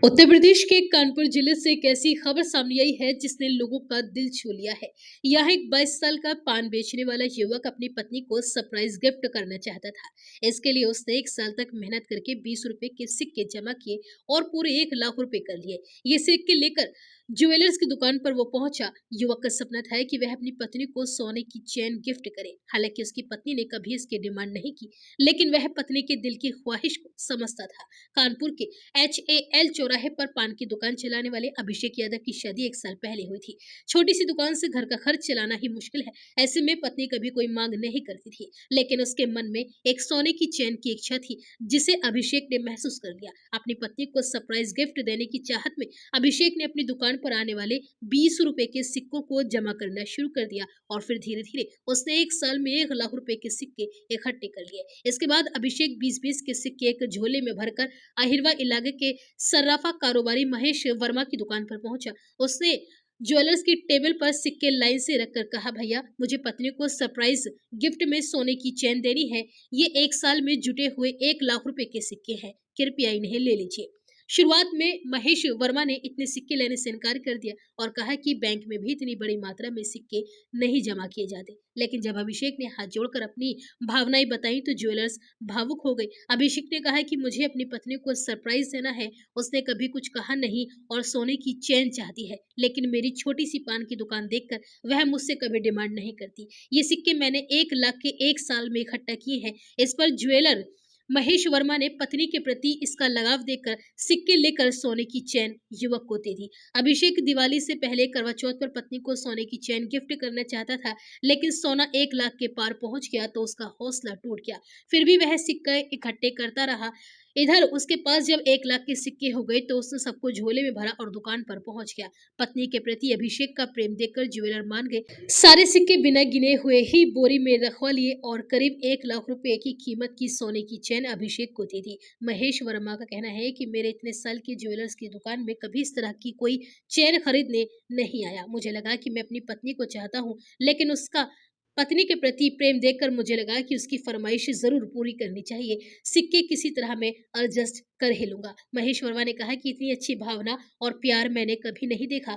उत्तर प्रदेश के कानपुर जिले से एक ऐसी खबर सामने आई है जिसने लोगों का दिल छू लिया है। यहाँ एक 22 साल का पान बेचने वाला युवक अपनी पत्नी को सरप्राइज गिफ्ट करना चाहता था। इसके लिए उसने 1 साल तक मेहनत करके 20 रुपए के सिक्के जमा किए और पूरे 1 लाख रुपए कर लिए। ये सिक्के लेकर ज्वेलर्स की दुकान पर वो पहुंचा। युवक का सपना था कि वह अपनी पत्नी को सोने की चेन गिफ्ट करे। हालांकि उसकी पत्नी ने कभी इसकी डिमांड नहीं की, लेकिन वह पत्नी के दिल की ख्वाहिश को समझता था। कानपुर के HAL चौराहे पर पान की दुकान चलाने वाले अभिषेक यादव की शादी 1 साल पहले हुई थी। छोटी सी दुकान से घर का खर्च चलाना ही मुश्किल है। ऐसे में पत्नी कभी कोई मांग नहीं करती थी, लेकिन उसके मन में एक सोने की चेन की इच्छा थी, जिसे अभिषेक ने महसूस कर लिया। अपनी पत्नी को सरप्राइज गिफ्ट देने की चाहत में अभिषेक ने अपनी दुकान पर आने वाले 20 रुपए के सिक्कों को जमा करना शुरू कर दिया और फिर धीरे धीरे उसने 1 साल में 1 लाख रुपए के सिक्के इकट्ठे कर लिए। इसके बाद अभिषेक 20-20 के सिक्के एक झोले में भरकर अहिरवा इलाके के सर्राफा कारोबारी महेश वर्मा की दुकान पर पहुंचा। उसने ज्वेलर्स की टेबल पर सिक्के लाइन से रखकर कहा, भैया मुझे पत्नी को सरप्राइज गिफ्ट में सोने की चेन देनी है। ये 1 साल में जुटे हुए 1 लाख रुपए के सिक्के हैं, कृपया इन्हें ले लीजिए। शुरुआत में महेश वर्मा ने इतने सिक्के लेने से इनकार कर दिया और कहा कि बैंक में भी इतनी बड़ी मात्रा में सिक्के नहीं जमा किए जाते। लेकिन जब अभिषेक ने हाथ जोड़कर अपनी भावनाएं बताई तो ज्वेलर्स भावुक हो गए। अभिषेक ने कहा कि मुझे अपनी पत्नी को सरप्राइज देना है। उसने कभी कुछ कहा नहीं और सोने की चेन चाहती है, लेकिन मेरी छोटी सी पान की दुकान देखकर वह मुझसे कभी डिमांड नहीं करती। ये सिक्के मैंने 1 लाख के 1 साल में इकट्ठा किए हैं। इस पर ज्वेलर महेश वर्मा ने पत्नी के प्रति इसका लगाव देखकर सिक्के लेकर सोने की चेन युवक को दे दी। अभिषेक दिवाली से पहले करवा चौथ पर पत्नी को सोने की चेन गिफ्ट करना चाहता था, लेकिन सोना 1 लाख के पार पहुंच गया तो उसका हौसला टूट गया। फिर भी वह सिक्के इकट्ठे करता रहा। इधर उसके पास जब 1 लाख के सिक्के हो गए तो उसने सबको झोले में भरा और दुकान पर पहुंच गया। पत्नी के प्रति अभिषेक का प्रेम देखकर ज्वेलर मान गए। सारे सिक्के बिना गिने हुए ही बोरी में रखवा लिए और करीब 1 लाख रुपए की कीमत की सोने की चेन अभिषेक को दे दी। महेश वर्मा का कहना है कि मेरे इतने साल की ज्वेलर्स की दुकान में कभी इस तरह की कोई चेन खरीदने नहीं आया। मुझे लगा कि मैं अपनी पत्नी को चाहता हूँ, लेकिन उसका पत्नी के प्रति प्रेम देखकर मुझे लगा कि उसकी फरमाइश जरूर पूरी करनी चाहिए। सिक्के किसी तरह मैं एडजस्ट कर ही लूंगा। महेश वर्मा ने कहा कि इतनी अच्छी भावना और प्यार मैंने कभी नहीं देखा।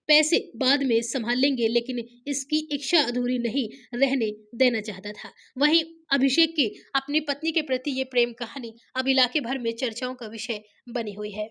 पैसे बाद में संभाल लेंगे, लेकिन इसकी इच्छा अधूरी नहीं रहने देना चाहता था। वहीं अभिषेक की अपनी पत्नी के प्रति ये प्रेम कहानी अब इलाके भर में चर्चाओं का विषय बनी हुई है।